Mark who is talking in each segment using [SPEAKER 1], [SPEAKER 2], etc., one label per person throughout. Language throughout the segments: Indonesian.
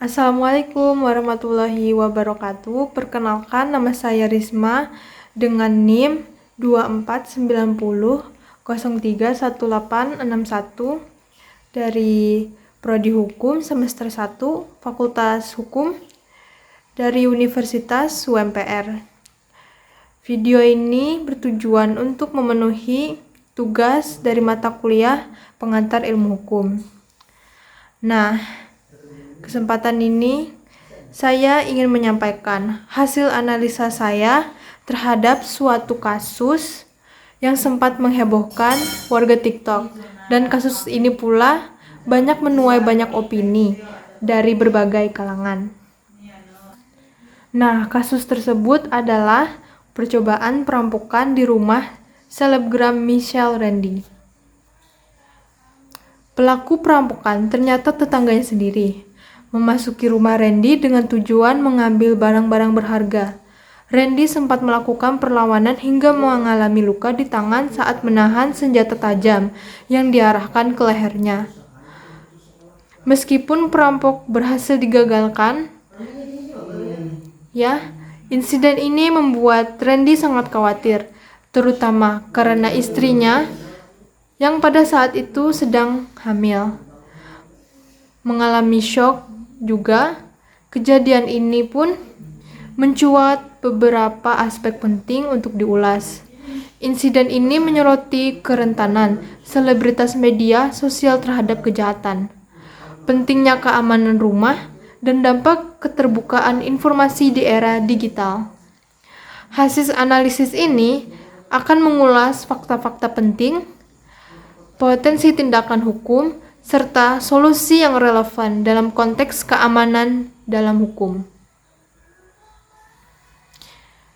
[SPEAKER 1] Assalamualaikum warahmatullahi wabarakatuh. Perkenalkan, nama saya Risma dengan NIM 2490031861 dari Prodi Hukum semester 1 Fakultas Hukum dari Universitas UMPR. Video ini bertujuan untuk memenuhi tugas dari mata kuliah pengantar ilmu hukum. Nah, kesempatan ini saya ingin menyampaikan hasil analisa saya terhadap suatu kasus yang sempat menghebohkan warga TikTok, dan kasus ini pula banyak menuai banyak opini dari berbagai kalangan. Nah, kasus tersebut adalah percobaan perampokan di rumah selebgram Michael Randy. Pelaku perampokan ternyata tetangganya sendiri, memasuki rumah Randy dengan tujuan mengambil barang-barang berharga. Randy sempat melakukan perlawanan hingga mengalami luka di tangan saat menahan senjata tajam yang diarahkan ke lehernya. Meskipun perampok berhasil digagalkan, insiden ini membuat Randy sangat khawatir, terutama karena istrinya yang pada saat itu sedang hamil mengalami syok juga. Kejadian ini pun mencuat beberapa aspek penting untuk diulas. Insiden ini menyoroti kerentanan selebritas media sosial terhadap kejahatan, pentingnya keamanan rumah, dan dampak keterbukaan informasi di era digital. Hasil analisis ini akan mengulas fakta-fakta penting, potensi tindakan hukum, serta solusi yang relevan dalam konteks keamanan dalam hukum.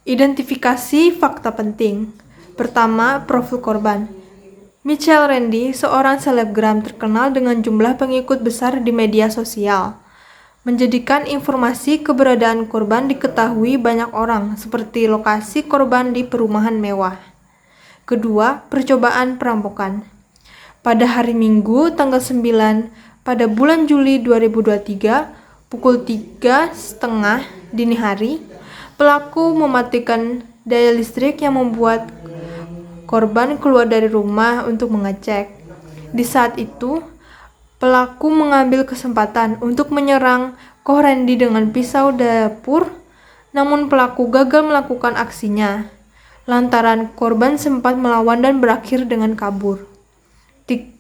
[SPEAKER 1] Identifikasi fakta penting. Pertama, profil korban. Michael Randy, seorang selebgram terkenal dengan jumlah pengikut besar di media sosial, menjadikan informasi keberadaan korban diketahui banyak orang, seperti lokasi korban di perumahan mewah. Kedua, percobaan perampokan. Pada hari Minggu tanggal 9 pada bulan Juli 2023 pukul 3:30 dini hari, pelaku mematikan daya listrik yang membuat korban keluar dari rumah untuk mengecek. Di saat itu, pelaku mengambil kesempatan untuk menyerang Randy dengan pisau dapur, namun pelaku gagal melakukan aksinya lantaran korban sempat melawan dan berakhir dengan kabur.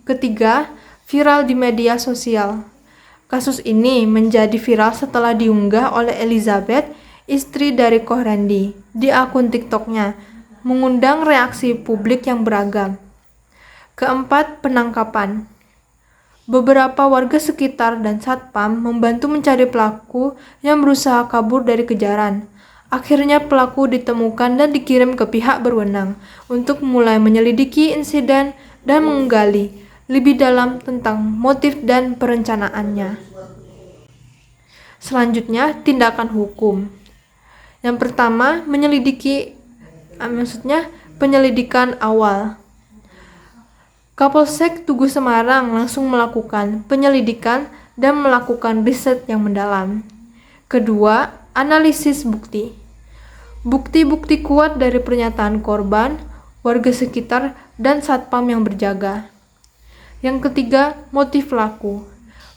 [SPEAKER 1] Ketiga, viral di media sosial. Kasus ini menjadi viral setelah diunggah oleh Elizabeth, istri dari Randy, di akun TikToknya, mengundang reaksi publik yang beragam. Keempat, penangkapan. Beberapa warga sekitar dan satpam membantu mencari pelaku yang berusaha kabur dari kejaran. Akhirnya pelaku ditemukan dan dikirim ke pihak berwenang untuk mulai menyelidiki insiden dan menggali lebih dalam tentang motif dan perencanaannya. Selanjutnya, tindakan hukum. Yang pertama, penyelidikan awal. Kapolsek Tugu Semarang langsung melakukan penyelidikan dan melakukan riset yang mendalam. Kedua, analisis bukti. Bukti-bukti kuat dari pernyataan korban, warga sekitar, dan satpam yang berjaga. Yang ketiga, motif pelaku.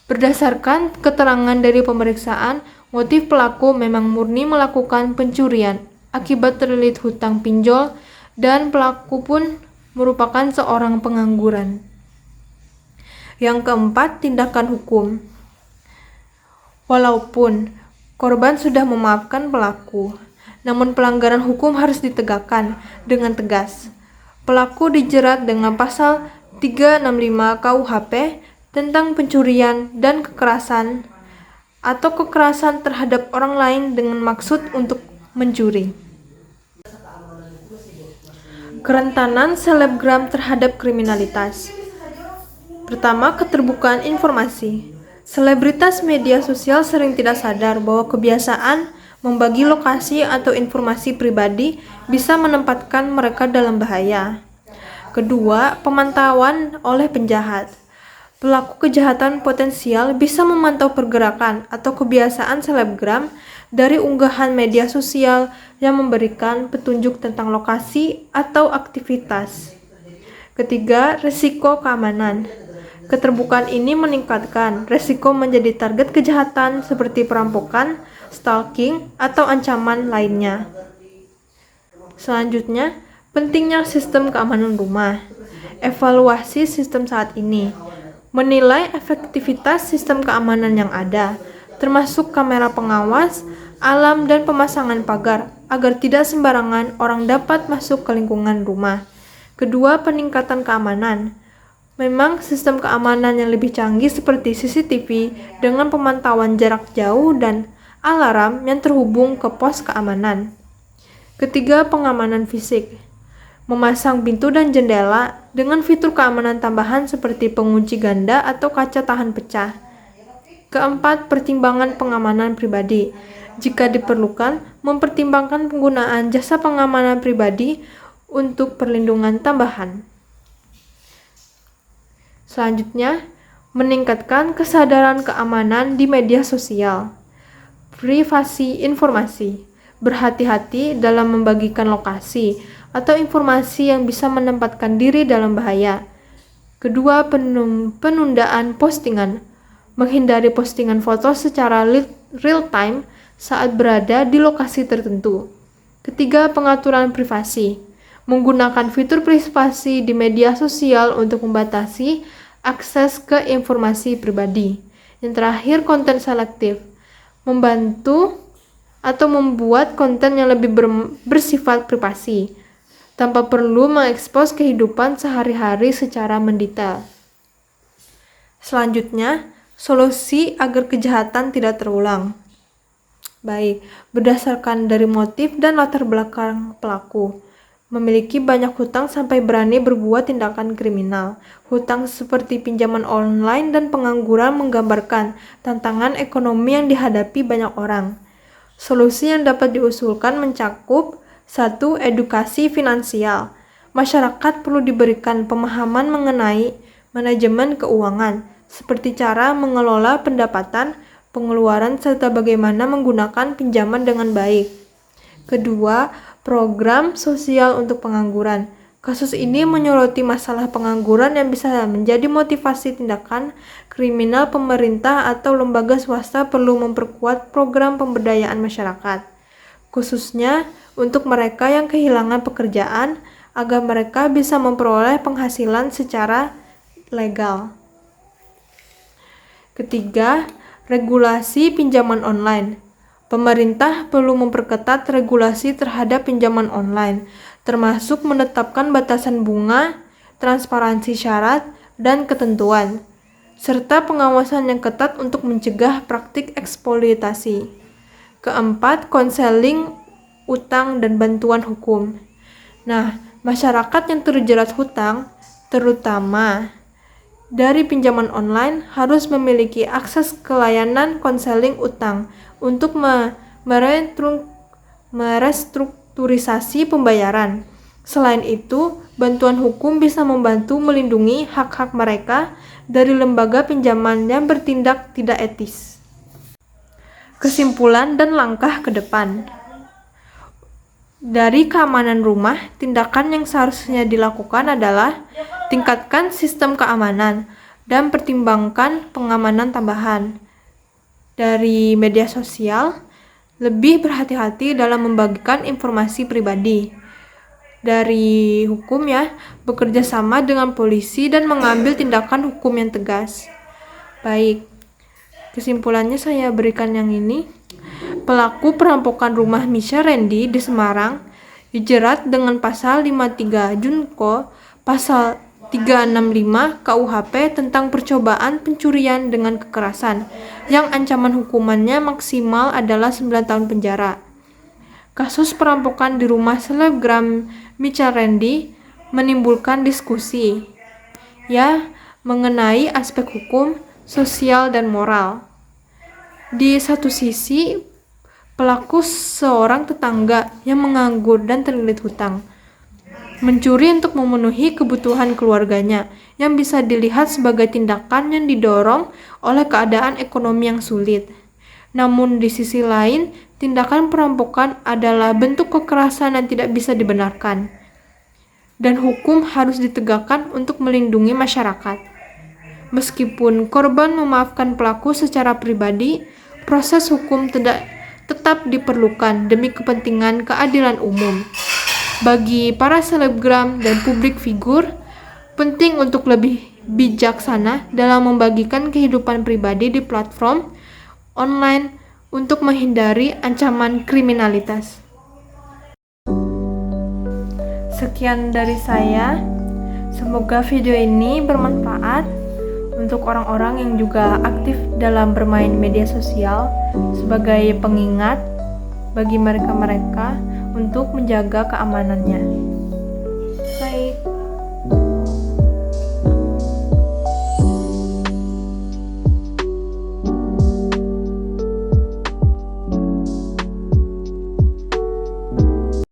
[SPEAKER 1] Berdasarkan keterangan dari pemeriksaan, motif pelaku memang murni melakukan pencurian akibat terlilit hutang pinjol, dan pelaku pun merupakan seorang pengangguran. Yang keempat, tindakan hukum. Walaupun korban sudah memaafkan pelaku, namun pelanggaran hukum harus ditegakkan dengan tegas. Pelaku dijerat dengan pasal 365 KUHP tentang pencurian dan kekerasan atau kekerasan terhadap orang lain dengan maksud untuk mencuri. Kerentanan selebgram terhadap kriminalitas. Pertama, keterbukaan informasi. Selebritas media sosial sering tidak sadar bahwa kebiasaan membagi lokasi atau informasi pribadi bisa menempatkan mereka dalam bahaya. Kedua, pemantauan oleh penjahat. Pelaku kejahatan potensial bisa memantau pergerakan atau kebiasaan selebgram dari unggahan media sosial yang memberikan petunjuk tentang lokasi atau aktivitas. Ketiga, risiko keamanan. Keterbukaan ini meningkatkan risiko menjadi target kejahatan seperti perampokan, stalking, atau ancaman lainnya. Selanjutnya, pentingnya sistem keamanan rumah. Evaluasi sistem saat ini. Menilai efektivitas sistem keamanan yang ada, termasuk kamera pengawas, alarm, dan pemasangan pagar, agar tidak sembarangan orang dapat masuk ke lingkungan rumah. Kedua, peningkatan keamanan. Memang sistem keamanan yang lebih canggih seperti CCTV dengan pemantauan jarak jauh dan alarm yang terhubung ke pos keamanan. Ketiga, pengamanan fisik. Memasang pintu dan jendela dengan fitur keamanan tambahan seperti pengunci ganda atau kaca tahan pecah. Keempat, pertimbangan pengamanan pribadi. Jika diperlukan, mempertimbangkan penggunaan jasa pengamanan pribadi untuk perlindungan tambahan. Selanjutnya, meningkatkan kesadaran keamanan di media sosial. Privasi informasi. Berhati-hati dalam membagikan lokasi atau informasi yang bisa menempatkan diri dalam bahaya. Kedua, penundaan postingan. Menghindari postingan foto secara real time saat berada di lokasi tertentu. Ketiga, pengaturan privasi. Menggunakan fitur privasi di media sosial untuk membatasi akses ke informasi pribadi. Yang terakhir, konten selektif. Membantu atau membuat konten yang lebih bersifat privasi, tanpa perlu mengekspos kehidupan sehari-hari secara mendetail. Selanjutnya, solusi agar kejahatan tidak terulang. Baik, berdasarkan dari motif dan latar belakang pelaku. Memiliki banyak hutang sampai berani berbuat tindakan kriminal. Hutang seperti pinjaman online dan pengangguran menggambarkan tantangan ekonomi yang dihadapi banyak orang. Solusi yang dapat diusulkan mencakup 1. Edukasi finansial. Masyarakat perlu diberikan pemahaman mengenai manajemen keuangan, seperti cara mengelola pendapatan, pengeluaran, serta bagaimana menggunakan pinjaman dengan baik. Kedua, program sosial untuk pengangguran. Kasus ini menyoroti masalah pengangguran yang bisa menjadi motivasi tindakan kriminal. Pemerintah atau lembaga swasta perlu memperkuat program pemberdayaan masyarakat, khususnya untuk mereka yang kehilangan pekerjaan, agar mereka bisa memperoleh penghasilan secara legal. Ketiga, regulasi pinjaman online. Pemerintah perlu memperketat regulasi terhadap pinjaman online, termasuk menetapkan batasan bunga, transparansi syarat, dan ketentuan, serta pengawasan yang ketat untuk mencegah praktik eksploitasi. Keempat, konseling utang dan bantuan hukum. Nah, masyarakat yang terjerat hutang, terutama dari pinjaman online, harus memiliki akses ke layanan konseling utang untuk merestrukturisasi pembayaran. Selain itu, bantuan hukum bisa membantu melindungi hak-hak mereka dari lembaga pinjaman yang bertindak tidak etis. Kesimpulan dan langkah ke depan. Dari keamanan rumah, tindakan yang seharusnya dilakukan adalah tingkatkan sistem keamanan dan pertimbangkan pengamanan tambahan. Dari media sosial, lebih berhati-hati dalam membagikan informasi pribadi. Dari hukum bekerja sama dengan polisi dan mengambil tindakan hukum yang tegas. Baik, kesimpulannya saya berikan yang ini. Pelaku perampokan rumah Misha Rendy di Semarang dijerat dengan pasal 53 Junko, pasal 365 KUHP tentang percobaan pencurian dengan kekerasan, yang ancaman hukumannya maksimal adalah 9 tahun penjara. Kasus perampokan di rumah selebgram Misha Rendy menimbulkan diskusi mengenai aspek hukum, sosial, dan moral. Di satu sisi, pelaku seorang tetangga yang menganggur dan terlilit hutang. mencuri untuk memenuhi kebutuhan keluarganya, yang bisa dilihat sebagai tindakan yang didorong oleh keadaan ekonomi yang sulit. Namun di sisi lain, tindakan perampokan adalah bentuk kekerasan yang tidak bisa dibenarkan, dan hukum harus ditegakkan untuk melindungi masyarakat. Meskipun korban memaafkan pelaku secara pribadi, proses hukum tetap diperlukan demi kepentingan keadilan umum. Bagi para selebgram dan publik figur, penting untuk lebih bijaksana dalam membagikan kehidupan pribadi di platform online untuk menghindari ancaman kriminalitas. Sekian dari saya. Semoga video ini bermanfaat untuk orang-orang yang juga aktif dalam bermain media sosial sebagai pengingat bagi mereka-mereka untuk menjaga keamanannya.